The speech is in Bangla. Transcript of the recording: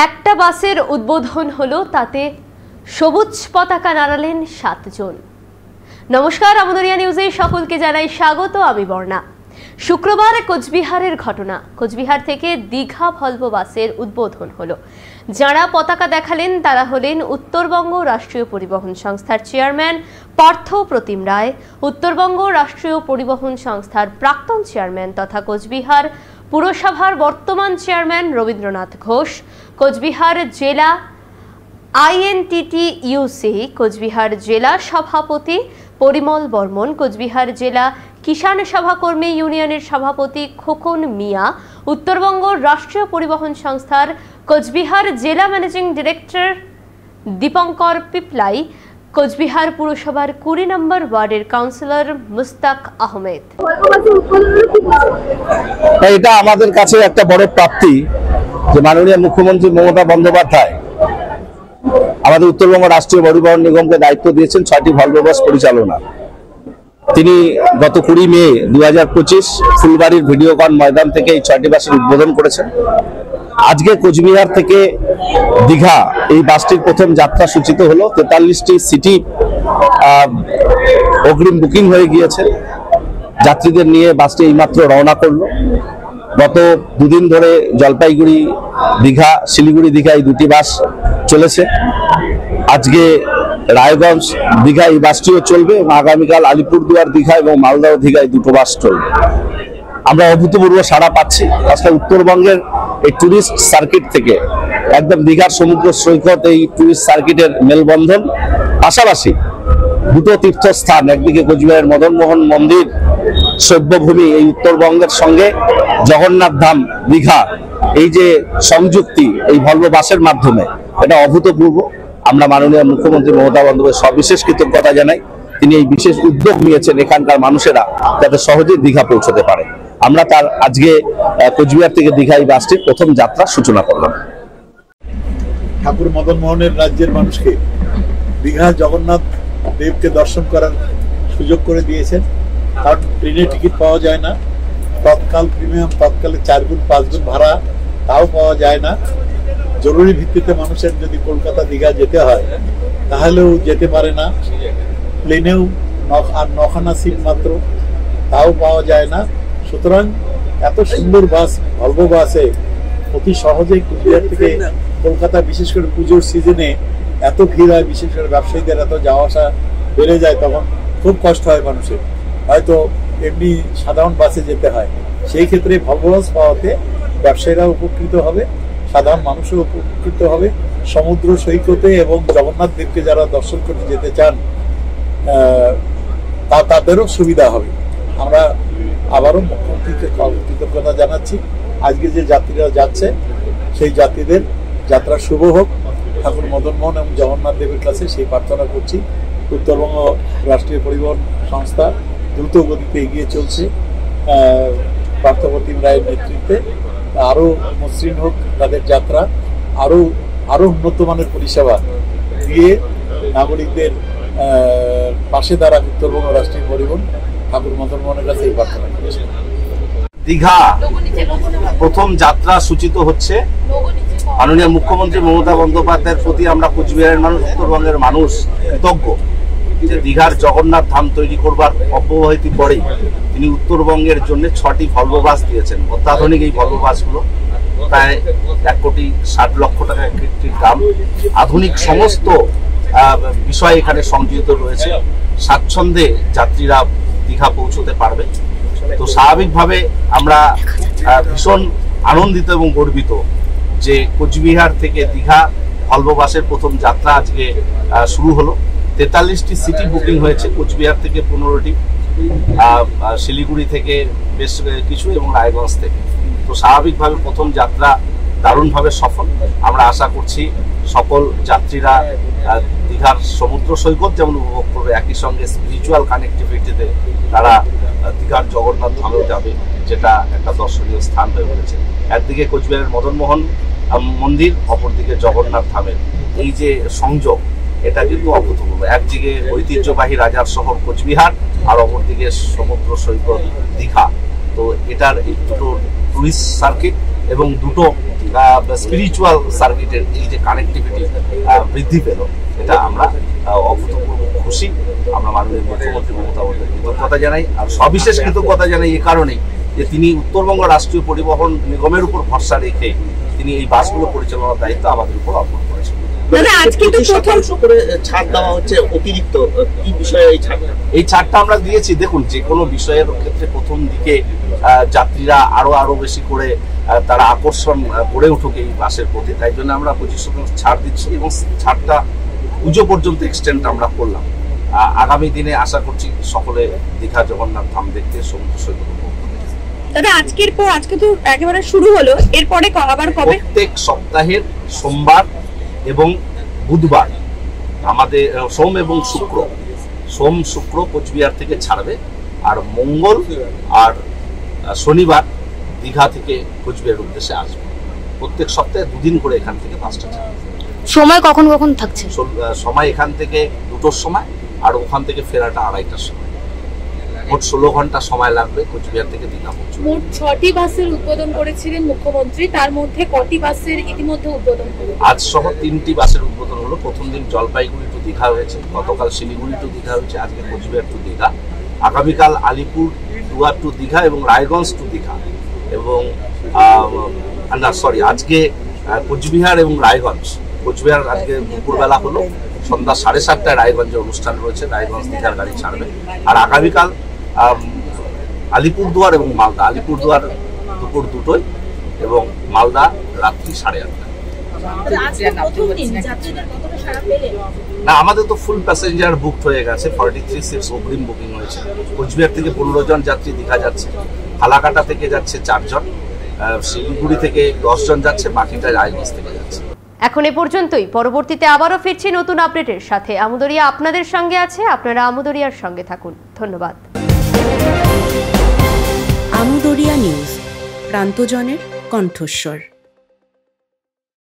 একটা বাসের উদ্বোধন হলো, তাতে সবুজ পতাকা নাড়ালেন 7 জন। নমস্কার, আমদরিয়া নিউজে সকলকে জানাই স্বাগত। আমি বর্ণা। শুক্রবার কোচবিহারের ঘটনা। কোচবিহার থেকে দীঘা ভলভো বাসের উদ্বোধন হলো। যারা পতাকা দেখালেন তারা হলেন উত্তরবঙ্গ রাষ্ট্রীয় পরিবহন সংস্থার চেয়ারম্যান পার্থ প্রতিম রায়, উত্তরবঙ্গ রাষ্ট্রীয় পরিবহন সংস্থার প্রাক্তন চেয়ারম্যান তথা কোচবিহার পুরসভার বর্তমান চেয়ারম্যান রবীন্দ্রনাথ ঘোষ, কোচবিহার জেলা INTTUC কোচবিহার জেলা সভাপতি পরিমল বর্মন, কোচবিহার জেলা কিষাণ সভাকর্মী ইউনিয়নের সভাপতি খোকন মিয়া, উত্তরবঙ্গ রাষ্ট্রীয় পরিবহন সংস্থার কোচবিহার জেলা ম্যানেজিং ডিরেক্টর দীপঙ্কর পিপলাই, কোচবিহার পুরসভার 20 নম্বর ওয়ার্ডের কাউন্সিলর মুস্তাক আহমেদ। এটা আমাদের কাছে একটা বড় প্রাপ্তি যে মাননীয় মুখ্যমন্ত্রী মমতা বন্দ্যোপাধ্যায় আমাদের উত্তরবঙ্গ রাষ্ট্রীয় পরিবহন নিগমকে দায়িত্ব দিয়েছেন 6টি ভলভো বাস পরিচালনা। তিনি গত 20 মে 2025 ফুলবাড়ির ভিডিওকন ময়দান থেকে এই 6টি বাসের উদ্বোধন করেছেন। আজকে কোচবিহার থেকে দীঘা এই বাসটির প্রথম যাত্রা সূচিত হলো। 43টি সিটি অগ্রিম বুকিং হয়ে গিয়েছে। যাত্রীদের নিয়ে বাসটি এইমাত্র রওনা করলো। গত 2 দিন ধরে জলপাইগুড়ি দীঘা, শিলিগুড়ি দীঘা এই 2টি বাস চলেছে। আজকে রায়গঞ্জ দীঘা এই বাসটিও চলবে এবং আগামীকাল আলিপুরদুয়ার দীঘা এবং মালদহ দীঘা এই 2টো বাস চলবে। আমরা অভূতপূর্ব সাড়া পাচ্ছি। আসলে উত্তরবঙ্গের এই টুরিস্ট সার্কিট থেকে একদম দীঘার সমুদ্র সৈকত এই টুরিস্ট সার্কিটের মেলবন্ধন, পাশাপাশি 2টো তীর্থস্থান, একদিকে কোচবিহারের মদনমোহন মন্দির সভ্যভূমি, এই উত্তরবঙ্গের সঙ্গে জগন্নাথ ধাম দীঘা, এই যে সংযুক্তি এই ভলভো বাসের মাধ্যমে, এটা অভূতপূর্ব। আমরা মাননীয় মুখ্যমন্ত্রী মমতা বন্দ্যোপাধ্যায় সবিশেষ কৃতজ্ঞতা জানাই। তিনি এই বিশেষ উদ্যোগ নিয়েছেন এখানকার মানুষেরা যাতে সহজেই দীঘা পৌঁছতে পারে। আমরা তার আজকে কোচবিহার থেকে দীঘা এই বাসটির প্রথম যাত্রা সূচনা করলাম। ঠাকুর মদনমোহনের রাজ্যের মানুষকে দীঘা জগন্নাথ দেবকে দর্শন করার সুযোগ করে দিয়েছেন। কারণ ট্রেনে টিকিট পাওয়া যায় না, তৎকাল প্রিমিয়াম, তৎকালে 4 গুণ 5 গুণ ভাড়া তাও পাওয়া যায় না। জরুরি ভিত্তিতে মানুষের যদি কলকাতা দীঘা যেতে হয় তাহলেও যেতে পারে না। প্লেনেও আর 9খানা সিট মাত্র, তাও পাওয়া যায় না। সুতরাং এত সুন্দর বাস, ভলভো বাসে অতি সহজেই কুচবিহার থেকে কলকাতা, বিশেষ করে পুজোর সিজনে এত ভিড় হয়, বিশেষ করে ব্যবসায়ীদের এত যাওয়া আসা বেড়ে যায়, তখন খুব কষ্ট হয় মানুষের। হয়তো এমনি সাধারণ বাসে যেতে হয়। সেই ক্ষেত্রে ভলভো বাস পাওয়াতে ব্যবসায়ীরা উপকৃত হবে, সাধারণ মানুষও উপকৃত হবে। সমুদ্র সৈকতে এবং জগন্নাথ দেবকে যারা দর্শন করতে যেতে চান তাদেরও সুবিধা হবে। আমরা আবারও মুখ্যমন্ত্রীকে কৃতজ্ঞতা জানাচ্ছি। আজকে যে যাত্রীরা যাচ্ছে সেই যাত্রীদের যাত্রা শুভ হোক। ঠাকুর মদনমোহন এবং জগন্নাথ দেবের কাছে সেই প্রার্থনা করছি। উত্তরবঙ্গ রাষ্ট্রীয় পরিবহন সংস্থা দ্রুত গতিতে এগিয়ে চলছে পার্থ প্রতিম রায়ের নেতৃত্বে। আরও মসৃণ হোক তাদের যাত্রা, আরও উন্নত মানের পরিষেবা দিয়ে নাগরিকদের পাশে দাঁড়াক উত্তরবঙ্গ রাষ্ট্রীয় পরিবহন। ঠাকুর মদনমোহনের কাছে এই প্রার্থনা করেছে। দীঘা প্রথম যাত্রা সূচিত হচ্ছে। মাননীয় মুখ্যমন্ত্রী মমতা বন্দ্যোপাধ্যায়ের প্রতি আমরা কোচবিহারের মানুষ, উত্তরবঙ্গের মানুষ কৃতজ্ঞ যে দীঘার জগন্নাথ ধাম তৈরি করবার অব্যবহিত পরেই তিনি উত্তরবঙ্গের জন্য 6টি ভলভো বাস দিয়েছেন। অত্যাধুনিক এই ভলভো বাসগুলো প্রায় 1,60,00,000 টাকা একটির দাম। আধুনিক সমস্ত বিষয় এখানে সংযোজিত রয়েছে। স্বাচ্ছন্দ্যে যাত্রীরা দীঘা পৌঁছতে পারবে। তো স্বাভাবিকভাবে আমরা ভীষণ আনন্দিত এবং গর্বিত যে কোচবিহার থেকে দীঘা ভলভো বাসের প্রথম যাত্রা আজকে শুরু হলো। 43টি সিটি বুকিং হয়েছে, কোচবিহার থেকে 15টি, শিলিগুড়ি থেকে বেশ কিছু এবং রায়গঞ্জ থেকে। তো স্বাভাবিকভাবে প্রথম যাত্রা দারুণভাবে সফল। আমরা আশা করছি সকল যাত্রীরা দীঘার সমুদ্র সৈকত যেমন উপভোগ করবে, একই সঙ্গে স্পিরিচুয়াল কানেক্টিভিটিতে তারা দীঘার জগন্নাথ ধামেও যাবে, যেটা একটা দর্শনীয় স্থান হয়ে উঠেছে। একদিকে কোচবিহারের মদনমোহন মন্দির, অপরদিকে জগন্নাথ ধামের এই যে সংযোগ, এটা কিন্তু অভূতপূর্ব। একদিকে ঐতিহ্যবাহী রাজার শহর কোচবিহার, আর অপরদিকে সমুদ্র সৈকত দীঘা। তো এটার এই দুটো টুরিস্ট সার্কিট এবং দুটো স্পিরিচুয়াল সার্কিটের এই যে কানেক্টিভিটি বৃদ্ধি পেল, এটা আমরা অভূতপূর্ব খুশি। আমরা মাননীয় মুখ্যমন্ত্রী মমতা বন্দ্যোপাধ্যায়কে কৃতজ্ঞতা জানাই, আর সবিশেষ কৃতজ্ঞতা জানাই এই কারণেই যে তিনি উত্তরবঙ্গ রাষ্ট্রীয় পরিবহন নিগমের উপর ভরসা রেখে তিনি এই বাসগুলো পরিচালনার দায়িত্ব আমাদের উপর অর্পণ করেছেন। ছাড় দেওয়া হচ্ছে অতিরিক্ত, কি বিষয়ে এই ছাড়টা? এই ছাড়টা আমরা দিয়েছি, দেখুন যে কোনো বিষয়ের ক্ষেত্রে প্রথম দিকে যাত্রীরা আরো বেশি করে তারা আকর্ষণ গড়ে উঠুক এই বাসের প্রতি, তাই জন্য আমরা 25% ছাড় দিচ্ছি এবং ছাড়টা পুজো পর্যন্ত এক্সটেন্ড আমরা করলাম। আগামী দিনে আশা করছি সকলে দীঘা জগন্নাথ ধাম দেখতে সমুদ্র সৈকত উপভোগ করতে। দাদা আজকে তো একেবারে শুরু হলো, এরপরে আবার কবে? প্রত্যেক সপ্তাহের সোমবার এবং বুধবার আমাদের সোম এবং শুক্র কোচবিহার থেকে ছাড়বে, আর মঙ্গল আর শনিবার দীঘা থেকে কোচবিহার উদ্দেশ্যে আসবে। প্রত্যেক সপ্তাহে 2 দিন করে এখান থেকে বাসটা ছাড়বে। সময় কখন কখন থাকছে? সময় এখান থেকে 2টোর সময়, আর ওখান থেকে ফেরাটা 2:30টার সময়। মোট 16 ঘন্টা সময় লাগবে কোচবিহার থেকে দীঘা পৌঁছতে। মোট 6টি বাসের উদ্বোধন করেছিলেন মুখ্যমন্ত্রী, তার মধ্যে কটি বাসের ইতিমধ্যে উদ্বোধন হলো? আজ সহ 3টি বাসের উদ্বোধন হলো। প্রথম দিন জলপাইগুড়ি টু দীঘা হয়েছে, গতকাল শিলিগুড়ি টু দীঘা হয়েছে, আজকে কোচবিহার টু দীঘা, আগামীকাল আলিপুর দুয়ার টু দীঘা এবং রায়গঞ্জ টু দীঘা, এবং আজকে কোচবিহার এবং রায়গঞ্জ। কোচবিহার আজকে দুপুরবেলা হলো, সন্ধ্যা 7:30টায় রায়গঞ্জে অনুষ্ঠান রয়েছে, রায়গঞ্জ দীঘার গাড়ি ছাড়বে। আর আগামীকাল আলিপুরদুয়ার এবং মালদা, আলিপুরদুয়ার দুপুর 2টোয় এবং মালদা রাত্রি 8:30টায়। না, আমাদের তো ফুল প্যাসেঞ্জার বুকড হয়ে গেছে, 43 সিটস অগ্রিম বুকিং হয়েছে। কোচবিহার থেকে 15 জন যাত্রী দীঘা যাচ্ছে, ফালাকাটা থেকে যাচ্ছে 4 জন, শিলিগুড়ি থেকে 10 জন যাচ্ছে, বাকিটা রায়গঞ্জ থেকে যাচ্ছে। এখন এ পর্যন্তই। পরবর্তীতে আবারও ফিরছি নতুন আপডেটের সাথে। আমুদরিয়া আপনাদের সঙ্গে আছে, আপনারা আমুদরিয়ার সঙ্গে থাকুন। ধন্যবাদ। আমুদরিয়া নিউজ, প্রান্তজনের কণ্ঠস্বর।